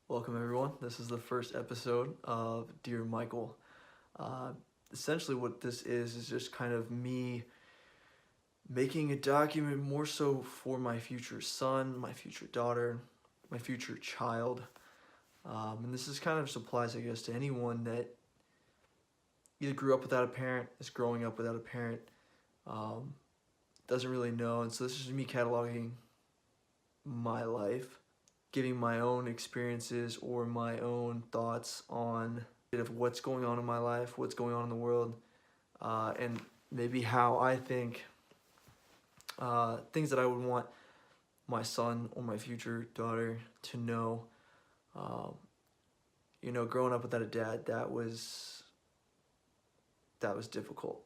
Welcome everyone. This is the first episode of Dear Michael. Essentially what this is just kind of me making a document more so for my future son, my future daughter, my future child. And this is kind of applies, I guess, to anyone that either grew up without a parent, is growing up without a parent, doesn't really know. And so this is me cataloging my life, giving my own experiences or my own thoughts on of what's going on in my life, what's going on in the world, and maybe how I think things that I would want my son or my future daughter to know. Growing up without a dad, that was difficult.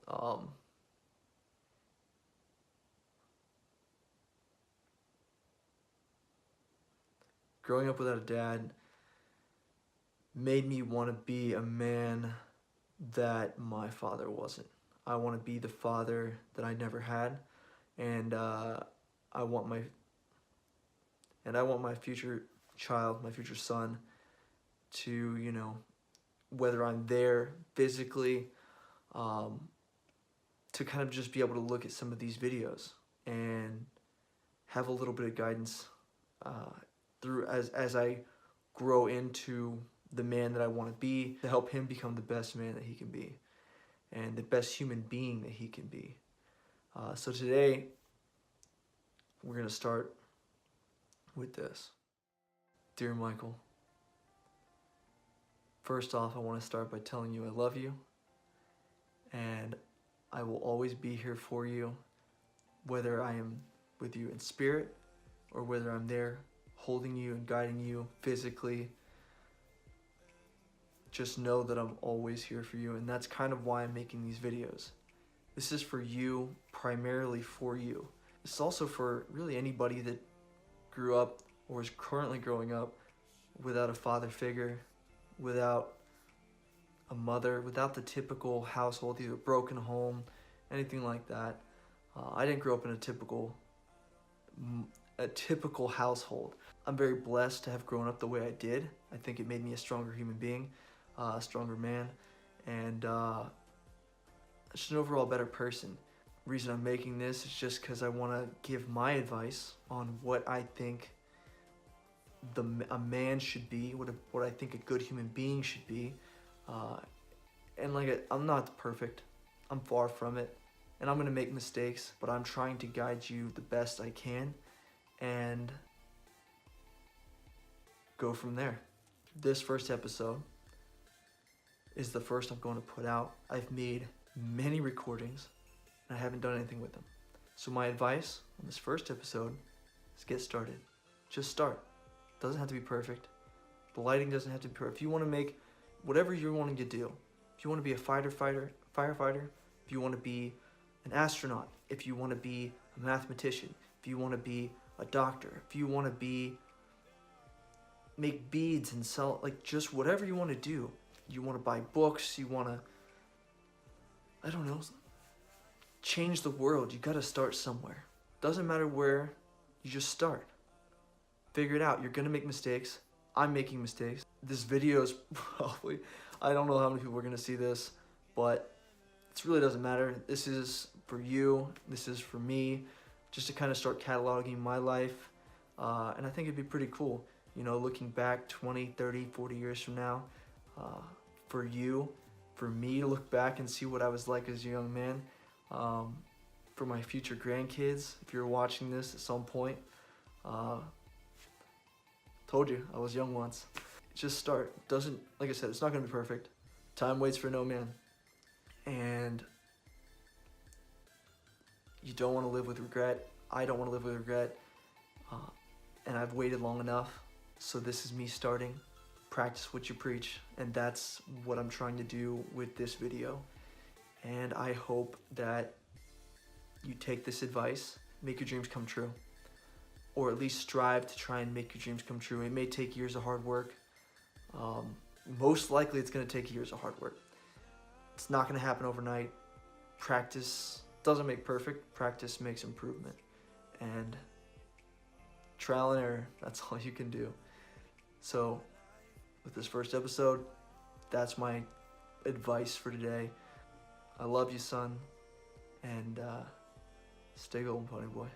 Growing up without a dad made me want to be a man that my father wasn't. I want to be the father that I never had, and I want my future child, my future son, to whether I'm there physically, to kind of just be able to look at some of these videos and have a little bit of guidance through as I grow into the man that I want to be, to help him become the best man that he can be and the best human being that he can be. So today we're going to start with this. Dear Michael, first off, I want to start by telling you I love you, and I will always be here for you, whether I am with you in spirit or whether I'm there holding you and guiding you physically. Just know that I'm always here for you, and that's kind of why I'm making these videos. This is for you, primarily for you. It's also for really anybody that grew up or is currently growing up without a father figure, without a mother, without the typical household, either broken home, anything like that. I didn't grow up in a typical household. I'm very blessed to have grown up the way I did. I think it made me a stronger human being, a stronger man, and just an overall better person. The reason I'm making this is just because I want to give my advice on what I think a man should be, what I think a good human being should be. And I'm not perfect. I'm far from it. And I'm going to make mistakes, but I'm trying to guide you the best I can and go from there. This first episode is the first I'm going to put out. I've made many recordings and I haven't done anything with them. So my advice on this first episode is get started. Just start. It doesn't have to be perfect. The lighting doesn't have to be perfect. If you want to make whatever you're wanting to do, if you want to be a firefighter, if you want to be an astronaut, if you want to be a mathematician, if you want to be a doctor, if you want to make beads and sell, just whatever you want to do. You want to buy books, you want to, I don't know, change the world. You got to start somewhere. Doesn't matter where, you just start. Figure it out. You're going to make mistakes. I'm making mistakes. This video is probably, I don't know how many people are going to see this, but it really doesn't matter. This is for you. This is for me, just to kind of start cataloging my life. And I think it'd be pretty cool, looking back 20, 30, 40 years from now, for me to look back and see what I was like as a young man, for my future grandkids, if you're watching this at some point. Told you, I was young once. Just start. Like I said, it's not going to be perfect. Time waits for no man. And you don't want to live with regret. I don't want to live with regret. And I've waited long enough. So this is me starting. Practice what you preach. And that's what I'm trying to do with this video. And I hope that you take this advice, make your dreams come true. Or at least strive to try and make your dreams come true. It may take years of hard work. Most likely it's going to take years of hard work. It's not going to happen overnight. Practice doesn't make perfect. Practice makes improvement. And trial and error, that's all you can do. So with this first episode. That's my advice for today. I love you, son, and stay golden, pony boy.